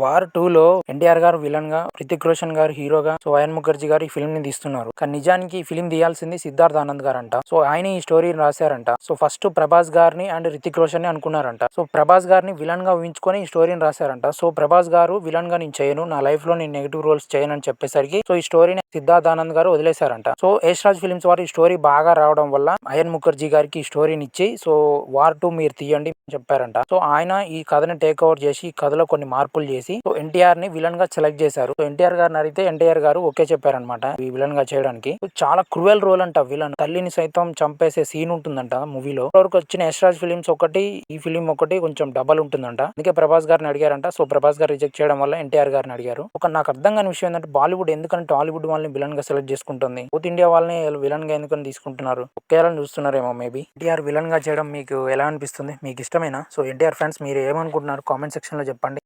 War 2లో ఎన్టీఆర్ గారు villain గా, హృతిక్ రోషన్ గారు హీరోగా, అయాన్ ముఖర్జీ గారు ఈ ఫిల్మ్ ని తీస్తున్నారు. కానీ నిజానికి ఈ ఫిల్మ్ తీయాల్సింది సిద్ధార్థ్ ఆనంద్ గారంట. ఆయన ఈ స్టోరీని రాశారంట. ఫస్ట్ ప్రభాస్ గారిని అండ్ హృతిక్ రోషన్ ని అనుకున్నారంట. ప్రభాస్ గారిని విలన్ గా ఊహించుకొని ఈ స్టోరీని రాశారంట. ప్రభాస్ గారు విలన్ గా నేను చేయను, నా లైఫ్ లో నేను నెగిటివ్ రోల్స్ చేయను అని చెప్పేసరికి ఈ స్టోరీని సిద్ధార్థ్ ఆనంద్ గారు వదిలేశారంట. యష్ రాజ్ ఫిల్మ్స్ వారు ఈ స్టోరీ బాగా రావడం వల్ల అయాన్ ముఖర్జీ గారికి ఈ స్టోరీని ఇచ్చి వార్ 2 మీరు తీయండి చెప్పారంట. ఆయన ఈ కథని టేక్ ఓవర్ చేసి ఈ కథలో కొన్ని మార్పులు చేసి ఎన్టీఆర్ ని విలన్ గా సెలెక్ట్ చేశారు. ఎన్టీఆర్ గారిని అడిగితే ఎన్టీఆర్ గారు ఓకే చెప్పారనమాట ఈ విలన్ గా చేయడానికి. చాలా క్రూయల్ రోల్ అంట. విలన్ తల్లిని సైతం చంపేసే సీన్ ఉంటుందంట మూవీలో. వరకు వచ్చిన యష్ రాజ్ ఫిలిమ్స్ ఒకటి, ఈ ఫిలిం ఒకటి కొంచెం డబల్ ఉంటుందంట. అందుకే ప్రభాస్ గారిని అడిగారంట. ప్రభాస్ గారు రిజెక్ట్ చేయడం వల్ల ఎన్టీఆర్ గారిని అడిగారు. నాకు అర్థం కాని విషయం ఏంటంటే బాలీవుడ్ ఎందుకంటే టాలీవుడ్ వాళ్ళని విలన్ గా సెలెక్ట్ చేసుకుంటుంది, సౌత్ ఇండియా వాళ్ళని విలన్ గా ఎందుకని తీసుకుంటున్నారు? ఒకేలా చూస్తున్నారేమో మేబీ. ఎన్టీఆర్ విలన్ గా చేయడం మీకు ఎలా అనిపిస్తుంది? మీకు ఇష్టమేనా? ఎన్టీఆర్ ఫ్యాన్స్ మీరు ఏమనుకుంటున్నారు? కామెంట్ సెక్షన్ లో చెప్పండి.